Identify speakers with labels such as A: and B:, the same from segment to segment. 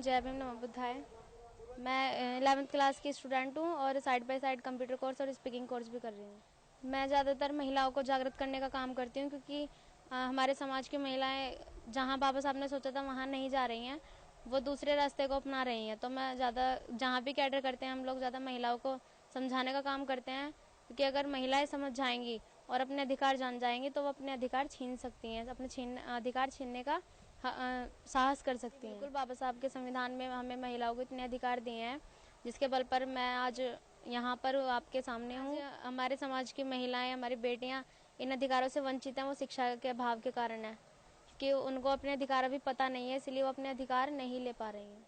A: जय भीम नमो बुद्धाय। मैं 11वीं क्लास की स्टूडेंट हूँ और side by side computer course और स्पीकिंग कोर्स भी कर रही हूँ। मैं ज़्यादातर महिलाओं को जागृत करने का काम करती हूँ क्योंकि हमारे समाज की महिलाएं जहाँ बाबा साहब ने सोचा था वहाँ नहीं जा रही हैं, वो दूसरे रास्ते को अपना रही हैं। तो मैं ज़्यादा जहाँ भी कैडर करते हैं हम लोग ज़्यादा महिलाओं को समझाने का काम करते हैं, क्योंकि अगर महिलाएं समझ जाएंगी और अपने अधिकार जान जाएंगी तो वो अपने अधिकार छीन सकती हैं, अपने अधिकार छीनने का साहस कर सकती हैं। बिल्कुल, बाबा साहब के संविधान में हमें महिलाओं को इतने अधिकार दिए हैं जिसके बल पर मैं आज यहाँ पर आपके सामने हूँ। हमारे समाज की महिलाएं, हमारी बेटियाँ इन अधिकारों से वंचित हैं, वो शिक्षा के अभाव के कारण है कि उनको अपने अधिकार अभी पता नहीं है, इसलिए वो अपने अधिकार नहीं ले पा रही हैं।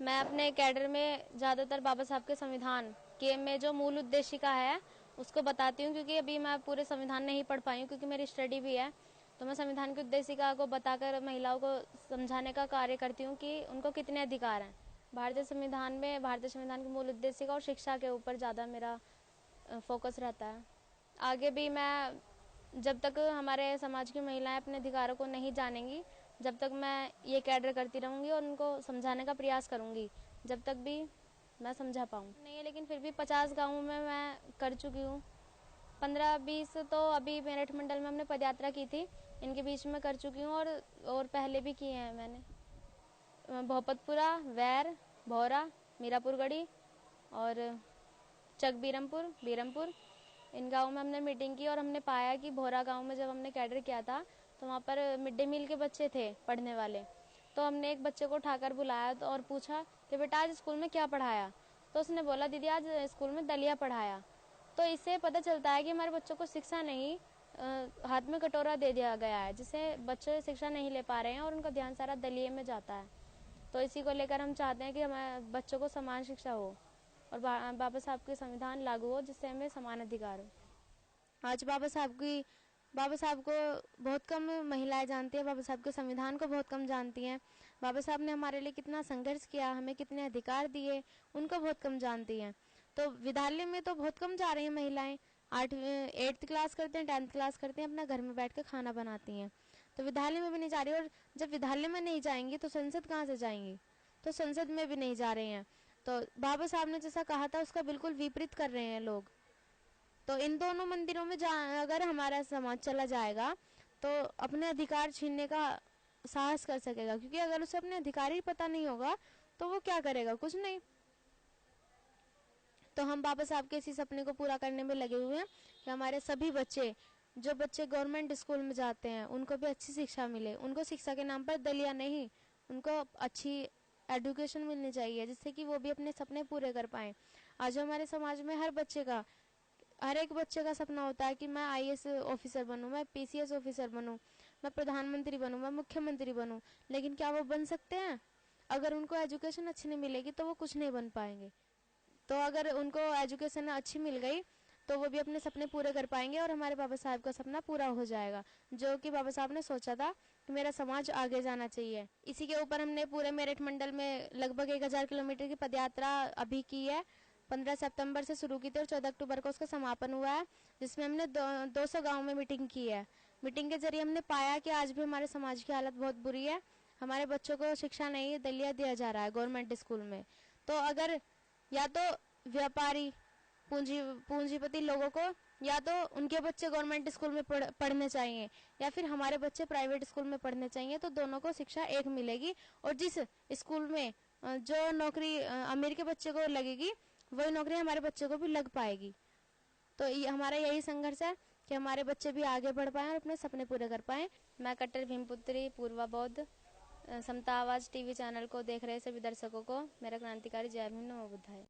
A: मैं अपने कैडर में ज़्यादातर बाबा साहब के संविधान के में जो मूल उद्देशिका है उसको बताती हूँ, क्योंकि अभी मैं पूरे संविधान नहीं पढ़ पाई हूँ क्योंकि मेरी स्टडी भी है। तो मैं संविधान की उद्देशिका को बताकर महिलाओं को समझाने का कार्य करती हूँ कि उनको कितने अधिकार हैं। भारतीय संविधान की मूल उद्देशिका और शिक्षा के ऊपर ज़्यादा मेरा फोकस रहता है। आगे भी मैं, जब तक हमारे समाज की महिलाएं अपने अधिकारों को नहीं जानेंगी, जब तक मैं ये कैडर करती रहूँगी और उनको समझाने का प्रयास करूँगी, जब तक भी मैं समझा पाऊँ। नहीं है, लेकिन फिर भी 50 गाँवों में मैं कर चुकी हूँ। 15-20 तो अभी मेरठ मंडल में हमने पदयात्रा की थी, इनके बीच में कर चुकी हूँ और पहले भी किए हैं मैंने। भोपतपुरा, वैर, भौरा, मीरापुरगढ़ी और चक बीरमपुर इन गाँव में हमने मीटिंग की और हमने पाया कि भौरा गांव में जब हमने कैडर किया था तो वहाँ पर मिड डे मील के बच्चे थे पढ़ने वाले। तो हमने एक बच्चे को उठाकर बुलाया तो और पूछा कि बेटा आज स्कूल में क्या पढ़ाया। तो उसने बोला दीदी आज स्कूल में दलिया पढ़ाया। तो इससे पता चलता है कि हमारे बच्चों को शिक्षा नहीं, हाथ में कटोरा दे दिया गया है, जिससे बच्चे शिक्षा नहीं ले पा रहे हैं और उनका ध्यान सारा दलिये में जाता है। तो इसी को लेकर हम चाहते हैं कि हमारे बच्चों को समान शिक्षा हो और बाबा साहब के संविधान लागू हो, जिससे हमें समान अधिकार हो। आज बाबा साहब को बहुत कम महिलाएं जानती हैं, बाबा साहब के संविधान को बहुत कम जानती हैं। बाबा साहब ने हमारे लिए कितना संघर्ष किया, हमें कितने अधिकार दिए, उनको बहुत कम जानती हैं। तो विद्यालय में तो बहुत कम जा रही हैं महिलाएं, 8th क्लास करते हैं, 10th क्लास करते हैं, अपना घर में बैठ कर खाना बनाती हैं। तो विद्यालय में भी नहीं जा रही, और जब विद्यालय में नहीं जाएंगी तो संसद कहाँ से जाएंगी, तो संसद में भी नहीं जा रहे हैं। तो बाबा साहब ने जैसा कहा था उसका बिल्कुल विपरीत कर रहे हैं लोग। तो इन दोनों मंदिरों में अगर हमारा समाज चला जाएगा तो अपने अधिकार छीनने का साहस कर सकेगा, क्योंकि अगर उसे अपने अधिकार ही पता नहीं होगा तो वो क्या करेगा, कुछ नहीं। तो हम बाबा साहब के इसी सपने को पूरा करने में लगे हुए हैं कि हमारे सभी बच्चे, जो बच्चे गवर्नमेंट स्कूल में जाते हैं, उनको भी अच्छी शिक्षा मिले। उनको शिक्षा के नाम पर दलिया नहीं, उनको अच्छी एजुकेशन मिलनी चाहिए, जिससे कि वो भी अपने सपने पूरे कर पाएँ। आज हमारे समाज में हर एक बच्चे का सपना होता है कि मैं IAS ऑफिसर बनूं, मैं PCS ऑफिसर बनूं, मैं प्रधानमंत्री बनूं, मैं मुख्यमंत्री बनूं। लेकिन क्या वो बन सकते हैं? अगर उनको एजुकेशन अच्छी नहीं मिलेगी तो वो कुछ नहीं बन पाएंगे। तो अगर उनको एजुकेशन अच्छी मिल गई तो वो भी अपने सपने पूरे कर पाएंगे और हमारे बाबा साहब का सपना पूरा हो जाएगा, जो कि बाबा साहब ने सोचा था कि मेरा समाज आगे जाना चाहिए। इसी के ऊपर हमने पूरे मेरठ मंडल में लगभग 1000 किलोमीटर की पदयात्रा अभी की है। 15 सितंबर से शुरू की थी और 14 अक्टूबर को उसका समापन हुआ है, जिसमें हमने 200 गाँव में मीटिंग की है। मीटिंग के जरिए हमने पाया कि आज भी हमारे समाज की हालत बहुत बुरी है। हमारे बच्चों को शिक्षा नहीं, दलिया दिया जा रहा है गवर्नमेंट स्कूल में। तो अगर या तो व्यापारी पूंजीपति लोगों को, या तो उनके बच्चे गवर्नमेंट स्कूल में पढ़ने चाहिए या फिर हमारे बच्चे प्राइवेट स्कूल में पढ़ने चाहिए, तो दोनों को शिक्षा एक मिलेगी। और जिस स्कूल में जो नौकरी अमीर के बच्चे को लगेगी वही नौकरी हमारे बच्चे को भी लग पाएगी। तो हमारा यही संघर्ष है कि हमारे बच्चे भी आगे बढ़ पाएं और अपने सपने पूरे कर पाएं। मैं कट्टर भीमपुत्री पूर्वा बौद्ध समता आवाज TV चैनल को देख रहे सभी दर्शकों को मेरा क्रांतिकारी जय भीम नमो बुद्धाय।